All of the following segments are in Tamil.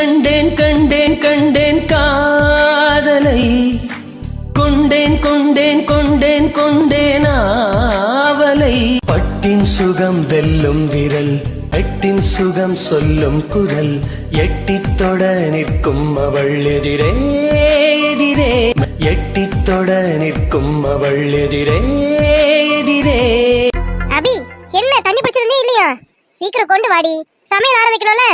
கண்டேன் கண்டேன் கண்டேன் காதலை கொண்டேன் கொண்டேன் கொண்டேன் கொண்டேன் ஆவலை பட்டின் சுகம் வெல்லும் விரல் எட்டின் சுகம் சொல்லும் குரல் எட்டித் தொட நிற்கும் அவள் எதிரே எதிரே எட்டித் தொட நிற்கும் அவள் எதிரே எதிரே. அபி என்ன தண்ணி பிடிச்சிருந்தே இல்லையா? சீக்கிரம் கொண்டு வாடி, சமையல் ஆரம்பிக்கணும்ல.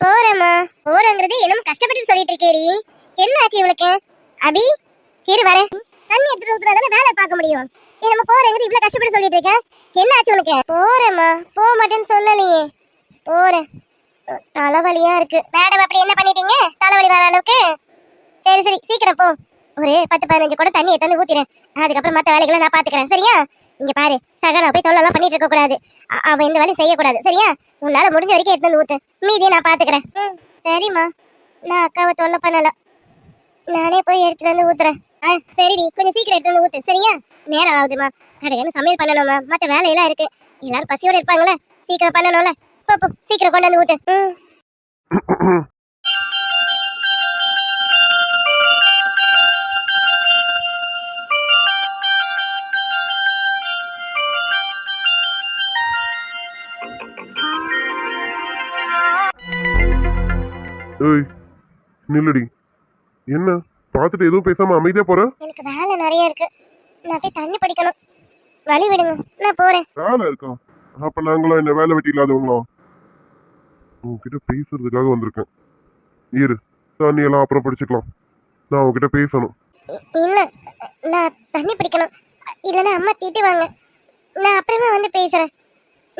போறேம்மா. போறேங்கிறது என்னமோ கஷ்டப்பட்டு சொல்லிட்டு இருக்கேடி. என்ன ஆச்சு இவளுக்கு? அபி இரு வரேன். தண்ணி எடுத்துட்டு ஊத்துறதால வேலை பார்க்க முடியும். என்னமோ போறேங்கிறது இவ்வளவு கஷ்டப்பட்டு சொல்லிட்டு இருக்க. என்ன ஆச்சு உனக்கு? போறேம்மா. போக மாட்டேன்னு சொல்லலையே. போறேன். தலைவலியா இருக்கு. மேடம் அப்படி என்ன பண்ணிட்டீங்க தலைவலி வர அளவுக்கு? சரி சரி சீக்கிரம் போ. ஒரு 10-15 கூட தண்ணி எடுத்து ஊத்திறேன். அதுக்கப்புறம் மற்ற வேலைகளை நான் பாத்துக்கிறேன். சரியா? இங்க பாரு, சகல போய் தொல்லலாம் பண்ணிட்டு இருக்க கூடாது. அவ இந்த வேலையும் செய்யக்கூடாது. சரியா? உன்னால முடிஞ்ச வரைக்கும் எடுத்து வந்து ஊத்து. மீதியை நான் பாத்துக்கிறேன். சரிம்மா. நான் அக்காவை தொல்லை பண்ணல. நானே போய் எடுத்துட்டு வந்து ஊத்துறேன். சரிடி, கொஞ்சம் சீக்கிரம் எடுத்து வந்து ஊத்து. சரியா? நேரம் ஆகுதுமா. கடைக்கு சமையல் பண்ணணுமா, மற்ற வேலையெல்லாம் இருக்கு. எல்லாரும் பசியோட இருப்பாங்களே, சீக்கிரம் பண்ணணும்ல. போ சீக்கிரம் கொண்டு வந்து ஊத்து. ஏய் நில்லடி. என்ன பார்த்துட்டு எதுவும் பேசாம அமைதியா போற? எனக்கு வேலை நிறைய இருக்கு. நான் போய் தண்ணி படிக்கணும். வழி விடுங்க, நான் போறேன். வேலை இருக்கா? அப்ப நாங்களும் என்ன வேலை வெட்டி இல்லாதவங்களா? உங்ககிட்ட பேசுறதுக்காக வந்திருக்கேன். இரு, தண்ணி எல்லாம் அப்புறம் படிச்சுக்கலாம். நான் உங்ககிட்ட பேசணும். இல்ல, நான் தண்ணி பிடிக்கணும். இல்லைன்னா அம்மா திட்டுவாங்க. நான் அப்புறமா வந்து பேசுறேன்.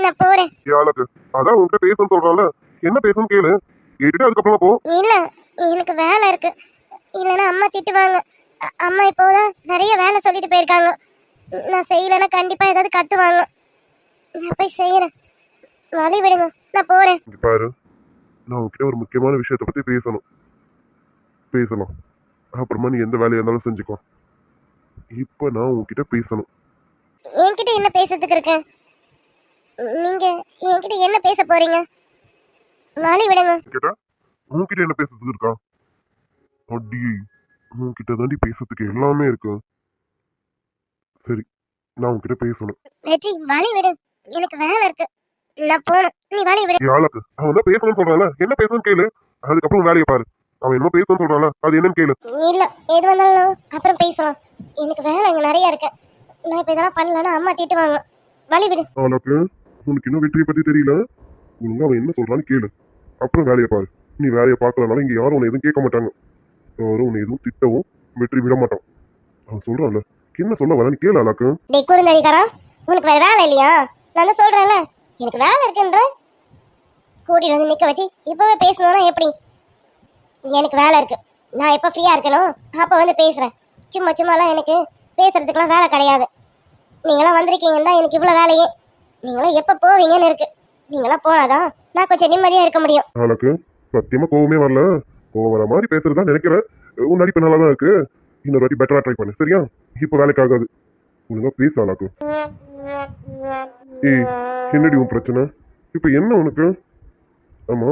நான் போறேன். யாருக்கு? அதான் உங்ககிட்ட பேசணும்னு சொல்றான்ல, என்ன பேசணும்னு கேளு. கேட்டுட்டு அதுக்கப்புறமா போ. இல்ல, எனக்கு வேலை இருக்கு. இல்லைன்னா அம்மா திட்டுவாங்க. அம்மா இப்போதான் நிறைய வேலை சொல்லிட்டு போயிருக்காங்க. நான் செய்யலைன்னா கண்டிப்பா ஏதாவது கத்துவாங்க. நான் போய் செய்யறேன். வழி விடுங்க, நான் போறேன். பாரு, நான் உங்ககிட்ட ஒரு முக்கியமான விஷயத்தை பத்தி பேசலாம். அப்புறமா நீ எந்த வேலையா இருந்தாலும் செஞ்சுக்கோ. இப்ப நான் உங்ககிட்ட பேசணும். என்கிட்ட என்ன பேசுறதுக்கு இருக்கு? நீங்க என்கிட்ட என்ன பேச போறீங்க? வழி விடுங்க. கேட்டா உன்கிட்ட என்ன பேசுறதுக்கு இருக்கா? அடி, உன்கிட்ட தாண்டி பேசுறதுக்கு எல்லாமே இருக்கு. சரி, நான் உன்கிட்ட பேசணும். வெற்றி, வழி விடு. எனக்கு வேலை இருக்கு, நான் போகணும். நீ வழி விடு. யாருக்கு? அவன் தான் பேசணும்னு சொல்றான்ல, என்ன பேசணும்னு கேளு. அதுக்கப்புறம் வேலையை பாரு. அவன் என்ன பேசணும்னு சொல்றான்ல, அது என்னன்னு கேளு. இல்ல, எது வந்தாலும் அப்புறம் பேசலாம். எனக்கு வேலை இங்க நிறைய இருக்கு. நான் இப்ப இதெல்லாம் பண்ணலன்னா அம்மா திட்டுவாங்க. வழி விடு. ஆளாக்கு, உனக்கு இன்னும் வெற்றியை பத்தி தெரியல. உனக்கு அவன் என்ன சொல்றான்னு கேளு, அப்புறம் வேலையை பாரு. நீ வேலையை பார்க்கறதுனால இங்க யாரும் உன்னை எதுவும் கேட்க மாட்டாங்க. யாரும் உன்னை எதுவும் திட்டவும் வெற்றி விட மாட்டான். அவன் சொல்றான்ல, என்ன சொல்ல வரேன்னு கேளு. ஆளாக்கு, டேய் குறுந்தடிக்காரா, உனக்கு வேற வேலை இல்லையா? நான் சொல்றேன்ல, எனக்கு வேலை இருக்குன்ற. கூட்டிட்டு வந்து நிக்க வச்சு இப்பவே பேசணும்னா எப்படி? எனக்கு வேலை இருக்கு. நான் எப்ப ஃப்ரீயா இருக்கணும் அப்ப வந்து பேசுறேன். சும்மாலாம் எனக்கு பேசுறதுக்கெல்லாம் வேலை கிடையாது. நீங்களாம் வந்திருக்கீங்கன்னா எனக்கு இவ்வளவு வேலையே. நீங்களாம் எப்ப போவீங்கன்னு இருக்கு. நீங்களாம் போனாதான் நான் கொஞ்சம் நிம்மதியா இருக்க முடியும். ஆளாக்கு, சத்தியமா கோவமே வரல. கோவம் வர மாதிரி பேசுறதா நினைக்கிறேன். உன் நடிப்பு நல்லா தான் இருக்கு. இன்னொரு வாட்டி பெட்டரா ட்ரை பண்ணு. சரியா? இப்ப வேலைக்கு ஆகாது. ஒழுங்கா பேச ஆளாக்கு. ஏய், என்னடி உன் பிரச்சனை? இப்ப என்ன உனக்கு? ஆமா,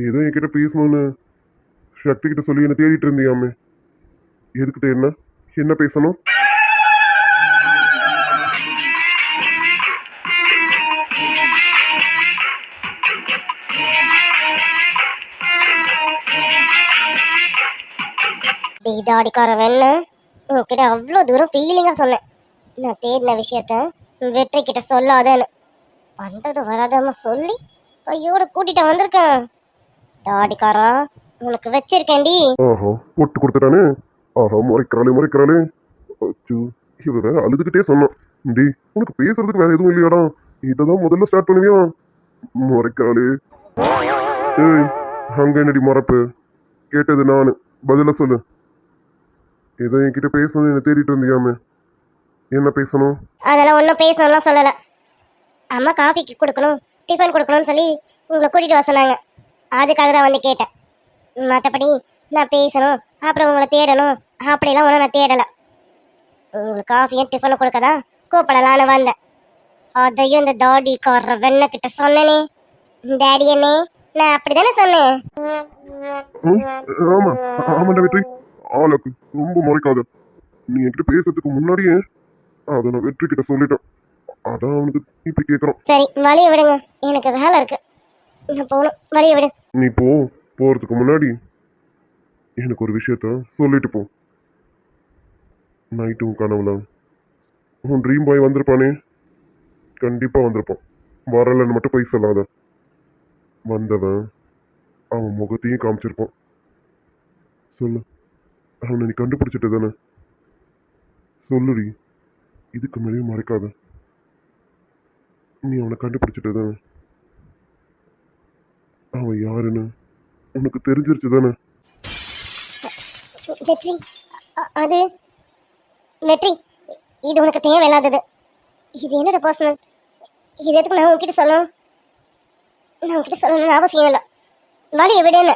ஏதோ என்கிட்ட பேசணும்னு சக்தி கிட்ட சொல்லி என்ன தேடிட்டு இருந்தியாமே. எதுக்கிட்ட? என்ன பேசணும்? இதாடிக்கார வெண்ண உன்கிட்ட அவ்வளோ தூரம் ஃபீலிங்கா சொன்னேன். நான் தேடின விஷயத்த வெற்றி கிட்ட சொல்லாதேன்னு. வந்தது வராதமா சொல்லி கையோட கூட்டிட்டு வந்திருக்கேன். தாடிக்காரா, உனக்கு வச்சிருக்கேன்டி. ஆஹா, போட்டு கொடுத்துட்டானே. ஆஹா, முறைக்கிறாளே. அச்சோ, இவ வேற அழுதுகிட்டே சொன்னான். டி, உனக்கு பேசுறதுக்கு வேற எதுவும் இல்லையாடா? இததான் முதல்ல ஸ்டார்ட் பண்ணுவியா? முறைக்கிறாளே. ஏய், அங்க என்னடி மறப்பு? கேட்டது நானு, பதில சொல்லு. ஏதோ என்கிட்ட பேசணும்னு என்ன தேடிட்டு இருந்தியாமே. என்ன பேசணும்? அதெல்லாம் ஒன்றும் பேசணும்லாம் சொல்லலை. அம்மா காஃபிக்கு கொடுக்கணும், டிஃபன் கொடுக்கணும்னு சொல்லி உங்களை கூட்டிட்டு வர சொன்னாங்க. அதுக்காக தான் வந்து கேட்டேன். மற்றபடி நான் பேசணும் அப்புறம் உங்களை தேடணும் அப்படிலாம் ஒன்றும் நான் தேடலை. உங்களுக்கு காஃபியும் டிஃபனும் கொடுக்க தான் கூப்பிடலான்னு வந்தேன். அதையும் இந்த தாடிக்கார வெண்ண கிட்ட சொன்னனே. டேடி அண்ணே, நான் அப்படிதானே சொன்னேன். ம், ஆமா ஆமாண்டா வெற்றி. ஆளுக்கு ரொம்ப முறைக்காத. நீ என்கிட்ட பேசுறதுக்கு முன்னாடியே அதை நான் வெற்றி கிட்ட சொல்லிட்டேன். அதான் அவனுக்கு இப்படி கேட்கறான். சரி வழிய விடுங்க, எனக்கு வேலை இருக்கு, நான் போகணும். வழிய விடு. நீ போறதுக்கு முன்னாடி எனக்கு ஒரு விஷயத்த சொல்லிட்டு போ. நைட்டும் கனவுல உன் ட்ரீம் பாய் வந்திருப்பானே, கண்டிப்பா வந்திருப்பான். வரலன்னு மட்டும் போய் சொல்லாத. வந்தவன் அவன் முகத்தையும் காமிச்சிருப்பான். சொல்லு, அவனை நீ கண்டுபிடிச்சிட்டு தானே? சொல்லுடி, இதுக்கு மேலேயும் மறைக்காத. நீ அவனை கண்டுபிடிச்சிட்டு தானே? அவன் யாருன்னு உனக்கு தெரிஞ்சிருச்சு தானே? வெற்றி, அது வெற்றி, இது உனக்கு தேவையில்லாதது. இது என்னோட பர்சனல். இது எதுக்கு நான் உன்கிட்ட சொல்லணும்? நான் உன்கிட்ட சொல்லணும்னு அவசியம் இல்லை. வழிய விடுன்னு.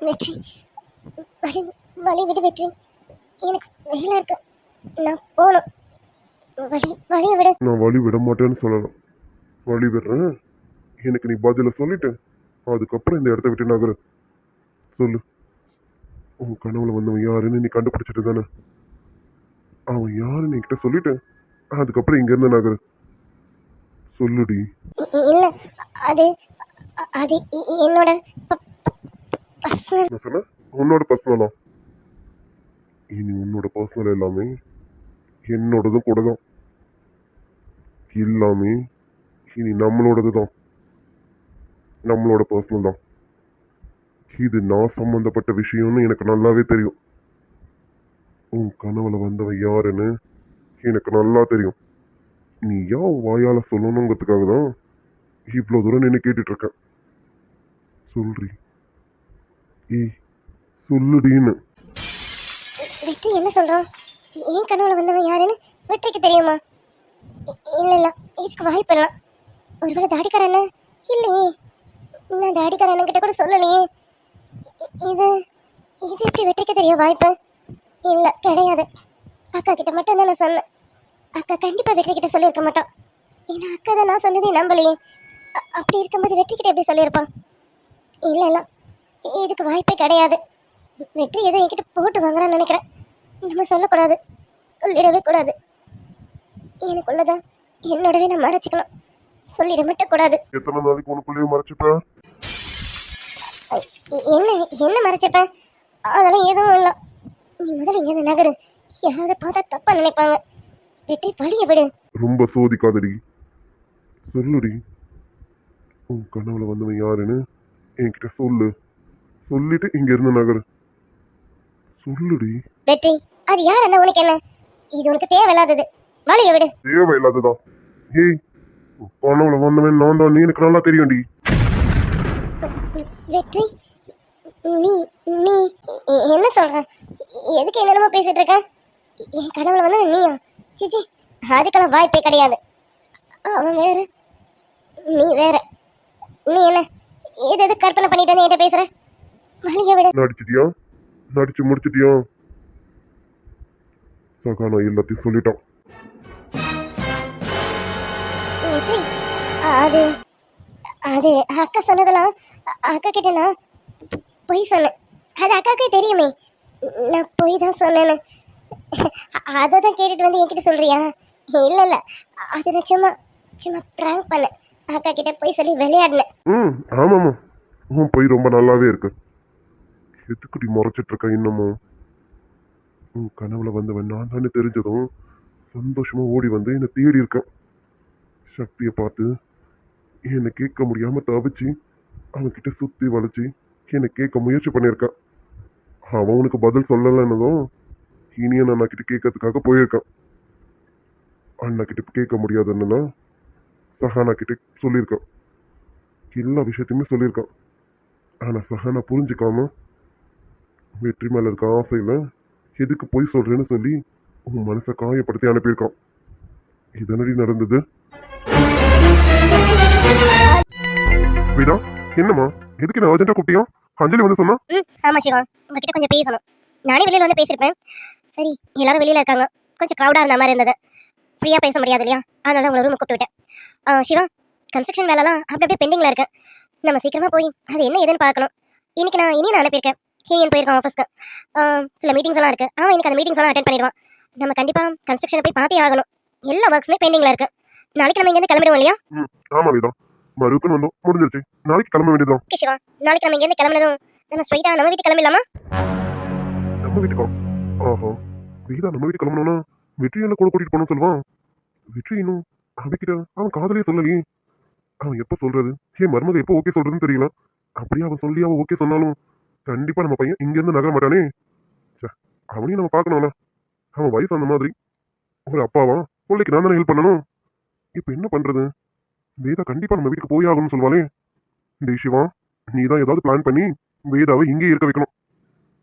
வெற்றி, வழி வழி விடு வெற்றி, எனக்கு வேலை இருக்கு, நான் போகணும். வழிய விடு. நான் வழி விட மாட்டேன்னு சொல்லலாம், வழி விடுறேன். எனக்கு நீ பதில சொல்லிட்டு அதுக்கப்புறம் இந்த இடத்த விட்டு நகரு. சொல்லு, உன் கனவுல வந்தவன் யாருன்னு நீ கண்டுபிடிச்சிட்டு தானே? அவன் யாருன்னு என்கிட்ட சொல்லிட்டு அதுக்கப்புறம் இங்க இருந்து நகரு. சொல்லுடி. இல்ல, அது அது என்னோட பர்சனல். நான் சொன்னேன் உன்னோட பர்சனலா? இனி உன்னோட பர்சனல் எல்லாமே என்னோடதும் கூட தான். எல்லாமே இனி நம்மளோடது தான், நம்மளோட பர்சனல் தான். இது நான் சம்பந்தப்பட்ட விஷயம்னு எனக்கு நல்லாவே தெரியும். உன் கனவுல வந்தவன் யாருன்னு எனக்கு நல்லா தெரியும். நீ ஏன் வாயால சொல்லணுங்கிறதுக்காக தான் இவ்வளோ தூரம் நின்று கேட்டுட்டு இருக்கேன். சொல்றி, ஏய் சொல்லுடின்னு. வெற்றி என்ன சொல்றான்? ஏன் கனவுல வந்தவன் யாருன்னு வெற்றிக்கு தெரியுமா? இல்ல இல்ல, இதுக்கு வாய்ப்பு இல்லை. ஒருவேளை தாடிக்காரண்ண? இல்லையே, நான் தாடிக்காரண்ண கிட்ட கூட சொல்லலையே. இது இது எப்படி வெற்றிக்கு தெரிய வாய்ப்பு? இல்ல, கிடையாது. அக்கா கிட்ட மட்டும் தான் நான் சொன்னேன். அக்கா கண்டிப்பா வெற்றி கிட்ட சொல்லியிருக்க மாட்டான். ஏன்னா அக்கா தான் நான் சொன்னதே நம்பலையே. அப்படி இருக்கும்போது வெற்றி கிட்ட எப்படி சொல்லியிருப்பான்? இல்ல இல்ல, இதுக்கு வாய்ப்பே கிடையாது. வெற்றி எதை என்கிட்ட போட்டு வாங்குறான்னு நினைக்கிறேன். நம்ம சொல்லக்கூடாது, சொல்லிடவே கூடாது. எனக்குள்ளதான் என்னோடவே நான் மறைச்சிக்கணும், சொல்லிட மட்டும் கூடாது. எத்தனை நாளைக்கு உனக்குள்ளேயே மறைச்சிப்ப? என்ன என்ன மறைச்சப்ப? அதெல்லாம் எதுவும் இல்லை. நீ முதல்ல இங்க நகரு, யாராவது பார்த்தா தப்பா நினைப்பாங்க. வெற்றி, வழிய விடு. ரொம்ப சோதிக்காதடி. சொல்லுடி, உன் கனவுல வந்தவன் யாருன்னு என்கிட்ட சொல்லு. சொல்லிட்டு இங்க இருந்து நகரு. சொல்லுடி. வெற்றி, அது யார் என்ன உனக்கு என்ன? இது உனக்கு தேவையில்லாதது, வழிய விடு. தேவையில்லாததான். ஏய், உன் கனவுல வந்தவன் நான் தான், நீ எனக்கு நல்லா தெரியும்டி. வெற்றி, நீ நீ என்ன சொல்ற? எதுக்கு என்னென்னமோ பேசிட்டு இருக்க? என் கனவுல வந்து நீயா? சிச்சி, அதுக்கெல்லாம் வாய்ப்பே கிடையாது. அவன் வேற, நீ வேற. நீ என்ன எது கற்பனை பண்ணிட்டு வந்து என்கிட்ட பேசுற? வழிய விடு. நடிச்சிட்டியா? நடிச்சு முடிச்சிட்டியா? சகானா எல்லாத்தையும் சொல்லிட்டான். வெற்றி, அது அது அக்கா சொன்னதெல்லாம் அக்கா கிட்ட நான் பொய் சொன்னேன். அது அக்காக்கே தெரியுமே, நான் பொய் தான் சொன்னேன்னு. அதை தான் கேட்டுட்டு வந்து என்கிட்ட சொல்றியா? இல்லை இல்லை, அது நான் சும்மா சும்மா ப்ராங்க் பண்ணேன். அக்கா கிட்ட பொய் சொல்லி விளையாடினேன். ஆமாம்மா, உன் பொய் ரொம்ப நல்லாவே இருக்கு. எதுக்குடி முறைச்சிட்டு இருக்க இன்னமும்? உன் கனவுல வந்தவன் நான் தானே தெரிஞ்சதும் சந்தோஷமா ஓடி வந்து என்னை தேடி இருக்கேன். சக்தியை பார்த்து என்னை கேட்க முடியாம தவிச்சு அவன்கிட்ட சுத்தி வளைச்சு என்னை கேட்க முயற்சி பண்ணியிருக்கான். அவன் உனக்கு பதில் சொல்லலைன்னதும் இனிய அண்ணா கிட்ட கேட்கறதுக்காக போயிருக்கான். அண்ணா கிட்ட கேட்க முடியாதுன்னா சஹானா கிட்ட சொல்லியிருக்கான். எல்லா விஷயத்தையுமே சொல்லியிருக்கான். ஆனா சஹானா புரிஞ்சுக்காம வெற்றி மேல இருக்க ஆசையில எதுக்கு போய் சொல்றேன்னு சொல்லி உன் மனசை காயப்படுத்தி அனுப்பியிருக்கான். இதனடி நடந்தது. வேதா, என்னம்மா, எதுக்கு நான் அர்ஜென்ட்டா கூப்பிட்டியா? அஞ்சலி வந்து சொன்னா ஆமா சிவா, உங்ககிட்ட கொஞ்சம் பேசணும். நானே வெளியில வந்து பேசியிருப்பேன். சரி, எல்லாரும் வெளியில இருக்காங்க, கொஞ்சம் க்ரௌடா இருந்த மாதிரி இருந்தது, ஃப்ரீயா பேச முடியாது இல்லையா, அதனால உங்களை ரூம் கூப்பிட்டு விட்டேன். சிவா, கன்ஸ்ட்ரக்ஷன் வேலைலாம் அப்படி அப்படியே பெண்டிங்ல இருக்கு. நம்ம சீக்கிரமா போய் அது என்ன ஏதுன்னு பார்க்கணும். இன்னைக்கு நான் அனுப்பியிருக்கேன். ஹேயன் போயிருக்கான் ஆஃபீஸ்க்கு. சில மீட்டிங்ஸ் எல்லாம் இருக்கு. இன்னைக்கு அந்த மீட்டிங்ஸ் எல்லாம் அட்டென்ட் பண்ணிடுவான். நம்ம கண்டிப்பா கன்ஸ்ட்ரக்ஷனை போய் பார்த்தே ஆகணும். எல்லா ஒர்க்ஸுமே பெண்டிங்ல இருக்கு. நாளைக்கு நம்ம இங்கேருந்து கிளம்பிடுவோம் இல்லையா? ஆமா வேதா, மறுபடியும் வந்தோம், முடிஞ்சிருச்சு. நாளைக்கு கிளம்ப வேண்டியதுதான். ஓகே சிவா, நாளைக்கு நம்ம இங்கேருந்து கிளம்பினதும் நம்ம ஸ்ட்ரைட்டா நம்ம வீட்டுக்கு கிளம்பிடலாமா? நம்ம வீட்டுக்கா? ஆஹா, வேதா நம்ம வீட்டுக்கு கிளம்பணும்னா வெற்றியால கூட கூட்டிட்டு போகணும்னு சொல்லுவான். வெற்றி இன்னும் அபிக்கிட்ட அவன் காதலே சொல்லலையே. அவன் எப்ப சொல்றது, என் மருமக எப்போ ஓகே சொல்றதுன்னு தெரியல. அப்படியே அவன் சொல்லி அவன் ஓகே சொன்னாலும் கண்டிப்பா நம்ம பையன் இங்க இருந்து நகர மாட்டானே. அவனையும் நம்ம பார்க்கணும்ல. அவன் வயசு அந்த மாதிரி. ஒரு அப்பாவா பிள்ளைக்கு நான் தானே ஹெல்ப் பண்ணணும். இப்ப என்ன பண்றது? வேதா கண்டிப்பா நம்ம வீட்டுக்கு போய் ஆகணும்னு சொல்லுவாளே. டேய் சிவா, நீ தான் ஏதாவது பிளான் பண்ணி வேதாவை இங்கே இருக்க வைக்கணும்.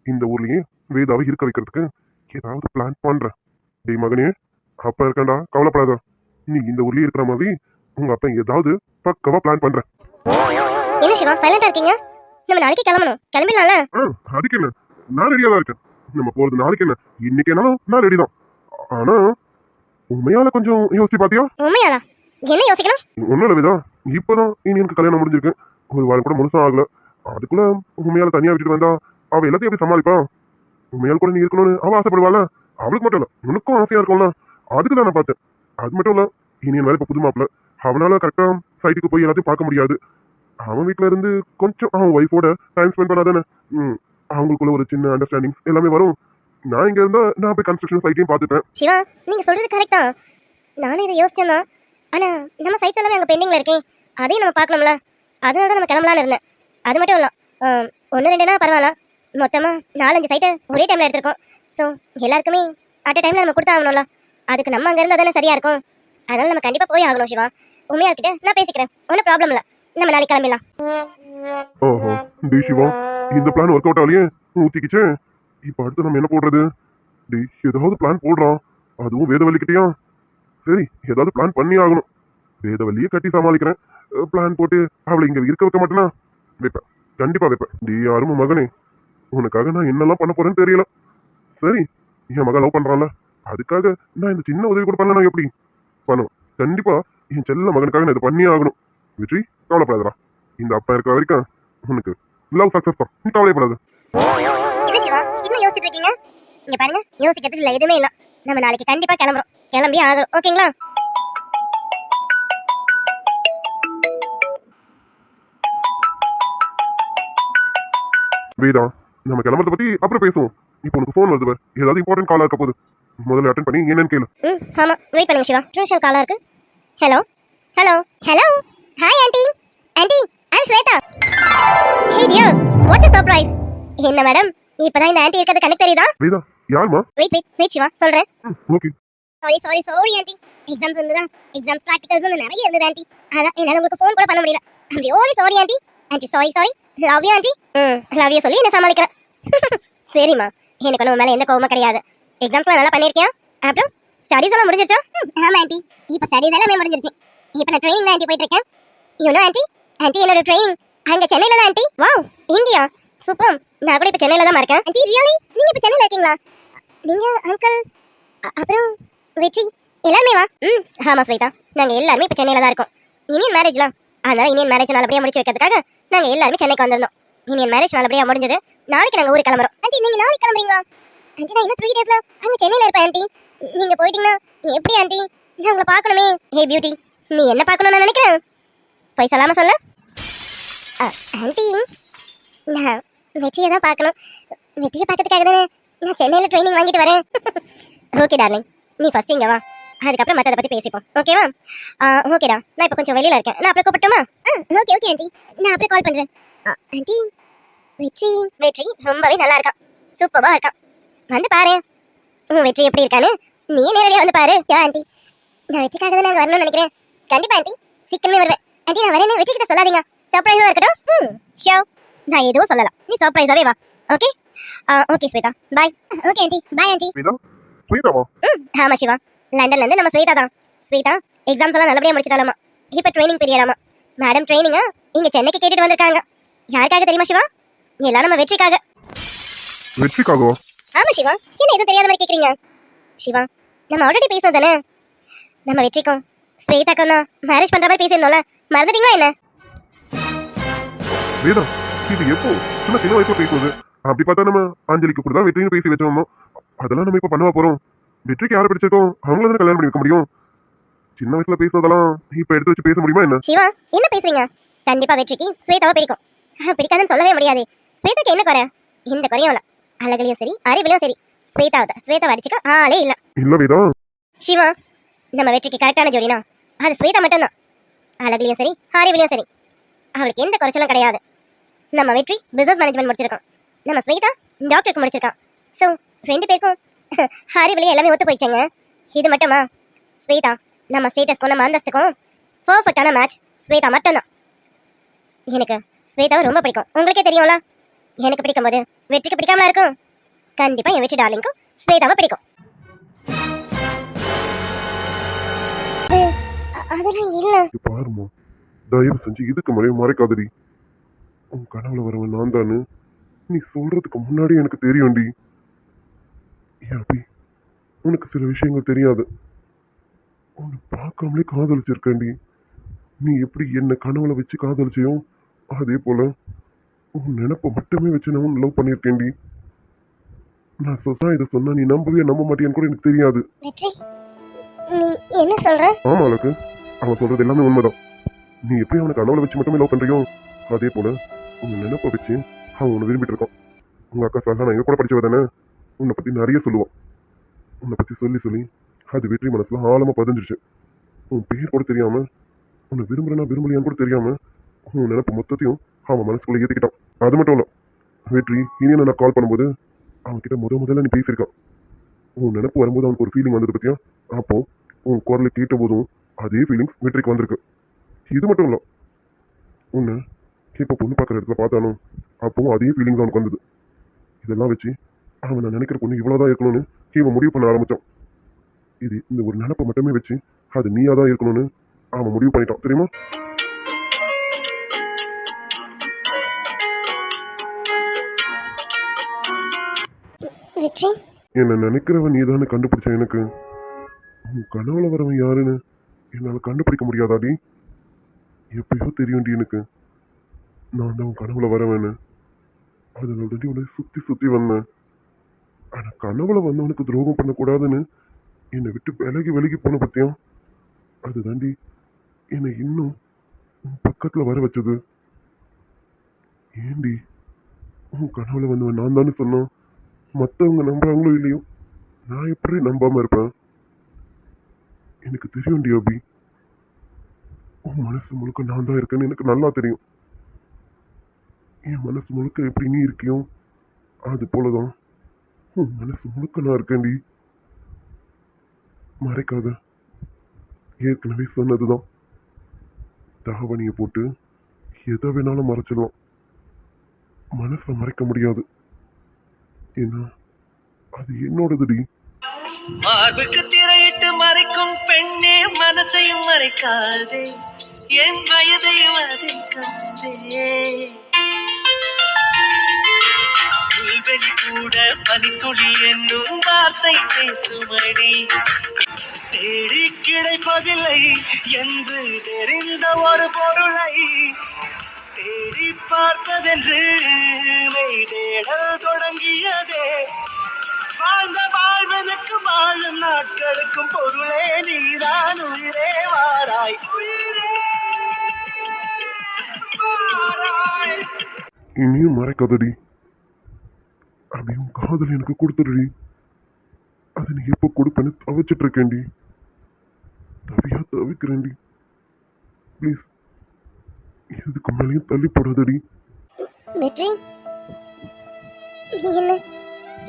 இந்த ஊர்லயே வேதாவை இருக்க வைக்கிறதுக்கு ஏதாவது பிளான் பண்ற. டேய் மகனே, அப்பா இருக்காண்டா, கவலைப்படாத. நீ இந்த ஊர்லயே இருக்கிற மாதிரி உங்க அப்பா ஏதாவது பக்கவா பிளான் பண்ற. என்ன சிவா சைலண்டா இருக்கீங்க? நம்ம நாளைக்கு கிளம்பணும், கிளம்பிடலாம்ல? அதுக்கு என்ன, நான் ரெடியா தான் இருக்கேன். நம்ம போறது நாளைக்கு என்ன, இன்னைக்கு என்னாலும் நான் ரெடி தான். ஆனா உண்மையால கொஞ்சம் யோசிச்சு பாத்தியா? உண்மையாடா? என்ன யோசிக்கணும்? ஒன்னும் இல்ல வேதா, இப்பதான் இனி எனக்கு கல்யாணம் முடிஞ்சிருக்கு. ஒரு வாரம் கூட முழுசா ஆகல. அதுக்குள்ள உண்மையால தனியா விட்டுட்டு வந்தா அவ எல்லாத்தையும் எப்படி சமாளிப்பா? உண்மையால் கூட நீ இருக்கணும்னு அவ ஆசைப்படுவாள். அவளுக்கு மட்டும் இல்ல, உனக்கும் ஆசையா இருக்கும்ல. அதுக்கு தான் நான் பார்த்தேன். அது மட்டும் இல்ல, இனி வேலை இப்ப புது மாப்பிள்ள, அவனால கரெக்டா சைட்டுக்கு போய் எல்லாத்தையும் பார்க்க முடியாது. அவன் வீட்டுல இருந்து கொஞ்சம் அவன் ஒய்ஃபோட டைம் ஸ்பெண்ட் பண்ணாதானே அவங்களுக்குள்ள ஒரு சின்ன அண்டர்ஸ்டாண்டிங் எல்லாமே வரும். நான் இங்க இருந்தா நான் போய் கன்ஸ்ட்ரக்ஷன் சைட்டையும் பார்த்துப்பேன். சிவா, நீங்க சொல்றது கரெக்ட் தான். நானும் இதை யோசிச்சேன்னா, ஆனா நம்ம சைட்ஸ் எல்லாமே அங்க பெண்டிங்ல இருக்கேன், அதையும் நம்ம பார்க்கணும்ல. அதனால தான் நம்ம கிளம்பலான்னு இருந்தேன். அது மட்டும் இல்ல, 1-2னா பரவாயில்ல, மொத்தமா 4-5 சைட்டை ஒரே டைம்ல எடுத்திருக்கோம். ஸோ எல்லாருக்குமே அட் டைம்ல நம்ம கொடுத்தாகணும்ல. அதுக்கு நம்ம அங்க இருந்தா தானே சரியா இருக்கும். அதனால நம்ம கண்டிப்பா போய் ஆகணும் சிவா. உண்மையா கிட்ட நான் பேசிக்கிறேன், ஒன்றும் ப்ராப்ளம் இல்லை. நம்ம நாளைக்கு கிளம்பிடலாம். ஓஹோ, டேய் சிவா, இந்த பிளான் ஒர்க் அவுட் ஆகலையே, ஊத்திக்கிச்சே. இப்ப அடுத்து நம்ம என்ன போடுறது? டேய், ஏதாவது பிளான் போடுறான், அதுவும் வேதவல்லிக்கிட்டயா? சரி, ஏதாவது பிளான் பண்ணி ஆகணும். வேதவல்லியே கட்டி சமாளிக்கிறேன். பிளான் போட்டு அவளை இங்க இருக்க வைக்க மாட்டேனா? வைப்பேன், கண்டிப்பா வைப்பேன். டேய் யாரும் மகனே, உனக்காக நான் என்னெல்லாம் பண்ண போறேன்னு தெரியல. சரி, என் மகன் லவ் பண்றான்ல, அதுக்காக நான் இந்த சின்ன உதவி கூட பண்ணணும். எப்படி பண்ணுவேன்? கண்டிப்பா என் செல்ல மகனுக்காக நான் இதை பண்ணியே ஆகணும். வெற்றி, கவலைப்படாதடா. இந்த அப்பா இருக்கிற வரைக்கும் உனக்கு லவ் சக்சஸ் தான், நீ கவலைப்படாது. என்ன சிவா இன்னும் யோசிச்சுட்டு இருக்கீங்க? இங்க பாருங்க, யோசிக்கிறதுக்கு இல்லை, எதுவுமே இல்லை. நம்ம நாளைக்கு கண்டிப்பா கிளம்புறோம், கிளம்பி ஆகிறோம். ஓகேங்களா? வேதா, நம்ம கிளம்புறத பத்தி அப்புறம் பேசுவோம். இப்போ உனக்கு ஃபோன் வருது பாரு, ஏதாவது இம்பார்ட்டன்ட் காலா இருக்க போகுது. முதல்ல அட்டென்ட் பண்ணி என்னன்னு கேளு. ஆமா, வெயிட் பண்ணுங்க சிவா, ட்ரூஷல் காலா இருக்கு. Hello hello hello, hi aunty. Aunty, I am Shweta. Hey dear, what a surprise. என்ன மேடம், இப்பதான் இந்த ஆண்டி இருக்கிறது கணக்கு தெரியுதா? வேதா, யாருமா? வெயிட் சிவா, சொல்றேன். ஓகே. சாரி ஆண்டி, எக்ஸாம்ஸ் இருந்ததா, எக்ஸாம்ஸ் ப்ராக்டிகல்ஸ் நிறைய இருந்தது ஆண்டி. அதான் என்னால உங்களுக்கு ஃபோன் கூட பண்ண முடியல. I am really sorry aunty. Aunty sorry, love you aunty. Love you சொல்லி என்ன சமாளிக்கிறேன். சரிம்மா, எனக்கு ஒன்றும் மேலே எந்த கோவமும் கிடையாது. எக்ஸாம்ஸ்லாம் நல்லா பண்ணியிருக்கேன். அப்புறம் ஸ்டடீஸ் எல்லாம் முடிஞ்சிருச்சா? ஆமா ஆண்டி, இப்போ ஸ்டடீஸ் எல்லாமே முடிஞ்சிருச்சு. இப்போ நான் ட்ரைனிங் தான் ஆண்டி போயிட்டு இருக்கேன். யூனோ ஆண்டி, என்னோட ட்ரைனிங் அங்கே சென்னையில் தான் ஆண்டி. Wow, India, super. நான் கூட இப்போ சென்னையில் தான் இருக்கேன். ஆண்டி ரியலி, நீங்கள் இப்போ சென்னையில் இருக்கீங்களா? நீங்கள் அங்கிள், அப்புறம் வெற்றி எல்லாருமே வா. ஆமாம் ஸ்வேதா, நாங்கள் எல்லாருமே இப்போ சென்னையில் தான் இருக்கோம். இனியன் மேரேஜ்லாம், அதனால் இனியன் மேரேஜ் நல்லபடியாக முடிச்சு வைக்கிறதுக்காக நாங்கள் எல்லாருமே சென்னைக்கு வந்திருந்தோம். இனியன் மேரேஜ் நல்லபடியாக முடிஞ்சது. நாளைக்கு நாங்கள் ஊருக்கு கிளம்புறோம். ஆண்டி நீங்கள் நாளைக்கு கிளம்புறீங்களா? ஆண்டி நான் இன்னும் 3 டேஸ்ல அங்கே சென்னையில் இருப்பேன் ஆண்டி. நீங்கள் போயிட்டீங்கன்னா எப்படி ஆண்டி? நான் உங்களை பார்க்கணுமே. ஹே பியூட்டி, நீ என்ன பார்க்கணும்னு நான் நினைக்கிறேன். போய் சொல்லாம சொல்ல. ஆண்டி, நான் வெற்றியை தான் பார்க்கணும். வெற்றியை பார்க்கறதுக்காக தானே நான் சென்னையில் ட்ரைனிங் வாங்கிட்டு வரேன். ஓகே டார்லிங், நீ ஃபர்ஸ்ட் இங்கே வா, அதுக்கப்புறம் மற்றதை பற்றி பேசிப்போம். ஓகேவா? ஓகேடா, நான் இப்போ கொஞ்சம் வெளியில் இருக்கேன். நான் அப்புறம் கூப்பிட்டுமா? ஓகே ஆண்டி, நான் அப்புறம் கால் பண்ணுறேன். ஆண்டி, வெற்றி ரொம்பவே நல்லா இருக்கான், சூப்பராக இருக்கான். வந்து பாரு வெற்றி எப்படி இருக்கான்னு. நீ நேரடியாக வந்து பாரு. யா ஆண்டி, நான் வெற்றிக்காக தான் நாங்கள் வரணும்னு நினைக்கிறேன். கண்டிப்பா ஆண்டி, சீக்கிரமே வருவேன். ஆண்டி நான் வரேன்னு வெற்றி கிட்ட சொல்லாதீங்க, சர்ப்ரைஸாக இருக்கட்டும். ஷோ, நான் எதுவும் சொல்லலாம், நீ சர்ப்ரைஸாகவே வா. Okay okay Shweta, bye. Okay aunty, bye aunty. ஸ்வேதாவா? ஆமா சிவா, லண்டன்ல இருந்து நம்ம ஸ்வேதா தான். ஸ்வேதா எக்ஸாம்ஸ் எல்லாம் நல்லபடியாக முடிச்சிட்டாலாமா. இப்போ ட்ரைனிங் பீரியடாமா. மேடம் ட்ரைனிங்கா இங்கே சென்னைக்கு கேட்டுட்டு வந்திருக்காங்க. யாருக்காக தெரியுமா சிவா? எல்லாம் நம்ம வெற்றிக்காக. வெற்றிக்காகவா? ஆமா சிவா, என்ன எதுவும் தெரியாத மாதிரி கேக்குறீங்க? சிவா, நம்ம ஆல்ரெடி பேசணும் தானே? நம்ம வெற்றிக்கும் ஸ்வேதாக்கும் தான் மேரேஜ் பண்ற மாதிரி பேசியிருந்தோம்ல, மறந்துட்டீங்களா என்ன? வேதா, இது எப்போ சின்ன வயசுல பேசுவது? அப்படி பார்த்தா நம்ம அஞ்சலிக்கு கூட தான் வெற்றின்னு பேசி வச்சோமோ, அதெல்லாம் நம்ம இப்ப பண்ணவா போறோம்? வெற்றிக்கு யாரை பிடிச்சிருக்கோம் அவங்கள தானே கல்யாணம் பண்ணி வைக்க முடியும். சின்ன வயசுல பேசுனதெல்லாம் இப்ப எடுத்து வச்சு பேச முடியுமா என்ன? சிவா, என்ன பேசுறீங்க? கண்டிப்பா வெற்றிக்கு ஸ்வேதாவை பிடிக்கும். பிடிக்காதுன்னு சொல்லவே முடியாது. ஸ்வேதாக்கு என்ன குறை? இந்த குறையும் இல்ல. அழகுலயும் சரி, அறிவிலையும் சரி, ஸ்வேதாவை அடிச்சுக்க ஆளே இல்ல. இல்ல வேதா. சிவா, நம்ம வெற்றிக்கு கரெக்டான ஜோடினா அது ஸ்வேதா மட்டும்தான். அழகுலயும் சரி, அறிவிலையும் சரி, அவளுக்கு எந்த குறைச்சலும் கிடையாது. நம்ம வெற்றி பிசினஸ் மேனேஜ்மெண்ட் முடிச்சிருக்கான், நம்ம ஸ்வேதா டாக்டருக்கு முடிச்சிருக்கான். ஸோ 2 பேருக்கும் அறிவிலையும் எல்லாமே ஒத்து போயிடுச்சுங்க. இது மட்டுமா? ஸ்வேதா நம்ம ஸ்டேட்டஸ்க்கும் நம்ம அந்தஸ்துக்கும் பர்ஃபெக்டான மேட்ச். ஸ்வேதா மட்டும்தான். எனக்கு ஸ்வேதாவை ரொம்ப பிடிக்கும், உங்களுக்கே தெரியும்ல. எனக்கு பிடிக்கும்போது வெற்றிக்கு பிடிக்காமலா இருக்கும்? கண்டிப்பா என் வெற்றி டார்லிங்க்கும் ஸ்வேதாவை பிடிக்கும். அதெல்லாம் இல்ல. பாருமா, தயவு செஞ்சு இதுக்கு மேலே மறைக்காதடி. உன் கனவுல வரவன் நான் தானு நீ சொல்றதுக்கு முன்னாடி எனக்கு தெரியும்டி. அப்படி உனக்கு சில விஷயங்கள் தெரியாது. உன்னை பார்க்காமலே காதலிச்சிருக்கேன்டி. நீ எப்படி என்ன கனவுல வச்சு காதலிச்சியோ அதே போல உன் நினைப்பை மட்டுமே வச்சு நான் லவ் பண்ணியிருக்கேன்டி. நான் சொன்னா இதை சொன்னா நீ நம்பவே நம்ப மாட்டேன்னு கூட எனக்கு தெரியாது. வெற்றி, நீ என்ன சொல்ற? ஆமா அழகு, அவன் சொல்றது எல்லாமே உண்மைதான். நீ எப்படி அவனை கனவுல வச்சு மட்டுமே லவ் பண்றியோ அதே போல உன் நினைப்பை வச்சு அவன் உன்னை விரும்பிட்டு இருக்கான். உங்க அக்கா சார் எங்க கூட படிச்சவ தானே, உன்னை பத்தி நிறைய சொல்லுவான். உன்னை பத்தி சொல்லி சொல்லி அது வெற்றி மனசுல ஆழமா பதிஞ்சிருச்சு. உன் பேர் கூட தெரியாம உன்னை விரும்புறேன்னா விரும்பலையான்னு கூட தெரியாம உன் நினைப்பு மொத்தத்தையும் அவன் மனசுக்குள்ள ஏத்திக்கிட்டான். அது மட்டும் இல்ல வெற்றி, இனி நான் கால் பண்ணும்போது அவன் கிட்ட முதல்ல நீ பேசியிருக்கான். உன் நினைப்பு வரும்போது அவனுக்கு ஒரு ஃபீலிங் வந்தது பத்தியா? அப்போ உன் குரலை கேட்ட போதும் அதே ஃபீலிங்ஸ் வெற்றிக்கு வந்திருக்கு. இது மட்டும் இல்ல, உன்னை இப்போ பொண்ணு பார்க்குற இடத்துல பார்த்தானோ அப்பவும் அதே ஃபீலிங்ஸ் அவனுக்கு வந்தது. இதெல்லாம் வச்சு அவன் நான் நினைக்கிற பொண்ணு இவ்வளவுதான் இருக்கணும்னு இவன் முடிவு பண்ண ஆரம்பிச்சான். இது இந்த ஒரு நினைப்பை மட்டுமே வச்சு அது நீயா தான் இருக்கணும்னு அவன் முடிவு பண்ணிட்டான், தெரியுமா? வெற்றி, என்ன நினைக்கிறவன் நீதானே கண்டுபிடிச்ச. எனக்கு உன் கனவுல வரவன் யாருன்னு என்னால கண்டுபிடிக்க முடியாதாடி? எப்பயோ தெரியும்டி எனக்கு நான் தான் உன் கனவுல வரவேன்னு. அதில் ஆல்ரெடி உன்னை சுத்தி சுத்தி வந்தேன். ஆனா கனவுல வந்தவனுக்கு துரோகம் பண்ணக்கூடாதுன்னு என்னை விட்டு விலகி போன பத்தியம். அது தாண்டி என்னை இன்னும் உன் பக்கத்துல வர வச்சது. ஏண்டி உன் கனவுல வந்தவன் நான் தானே சொன்னான். மற்றவங்க நம்புறாங்களோ இல்லையோ, நான் எப்படி நம்பாம இருப்பேன்? எனக்கு தெரியும்டி அபி, உன் மனசு முழுக்க நான் தான் இருக்கேன்னு எனக்கு நல்லா தெரியும். என் மனசு முழுக்க எப்படி நீ இருக்கியோ அது போலதான் உன் மனசு முழுக்க நான் இருக்கேன்டி. மறைக்காத, ஏற்கனவே சொன்னதுதான். தாவணியை போட்டு எதை வேணாலும் மறைச்சிடலாம், மனசை மறைக்க முடியாது. ஏன்னா அது என்னோடதுடி. மார்புக்கு திரையிட்டு மறைக்கும் பெண்ணே மனசையும் மறைக்காதே, என் வயதை வதைக்காதே. புல்வெளி கூட பனித்துளி என்னும் வார்த்தை பேசுமடி, தேடி கிடைப்பதில்லை என்று தெரிந்த ஒரு பொருளை தேடி பார்ப்பதென்று மெய் தேடல் தொடங்கியதே. வாழ்ந்த வாழ்வதற்கு வாழும் நாட்களுக்கும் பொருளே நீதான். உயிரே வாராய், உயிரே வாராய். இனியும் மறைக்காதடி. அப்படியும் காதல் எனக்கு கொடுத்துடுடி. அதை நீ எப்போ கொடுப்பேன்னு தவிச்சிட்டு இருக்கேன்டி. தவிக்கிறேன்டி. ப்ளீஸ் இதுக்கு மேலேயும் தள்ளி போடாதடி. வெற்றி, நீ என்ன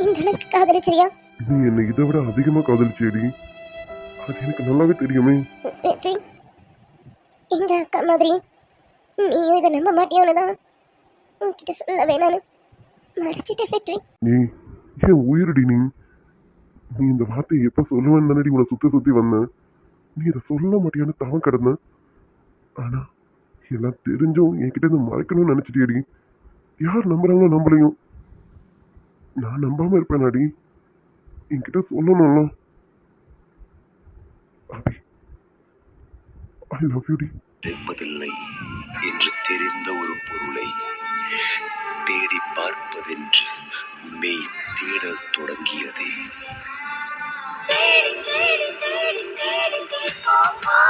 இந்த அளவுக்கு காதலிச்சிரியா? நீ என்னை இதை விட அதிகமா காதலிச்சேடி. அது எனக்கு நல்லாவே தெரியுமே. வெற்றி, எங்க அக்கா மாதிரி நீ இதை நம்ப மாட்டியோன்னு தான் உன்கிட்ட சொல்ல வேணான்னு மறைச்சிட்ட வெற்றி. நீ ஏன் உயிரடி நீ இந்த வார்த்தையை எப்ப சொல்லுவேன்னு தானடி உன்னை சுத்தி வந்த. நீ இதை சொல்ல மாட்டியான்னு தவம் கிடந்த. ஆனா எல்லாம் தெரிஞ்சும் என்கிட்ட இருந்து மறைக்கணும்னு நினைச்சிட்டியடி. யார் நம்புறாங்களோ நம்பலையும் நான் நம்பாம இருப்பேனாடி? என்கிட்ட சொல்லணும்ல. அபி, ஐ லவ் யூ டி. கிடைப்பதில்லை என்று தெரிந்த ஒரு பொருளை தேடி பார்ப்பதென்று மெய் தேடல் தொடங்கியதே. தேடி தேடி தேடி தேடி தீர்ப்போமா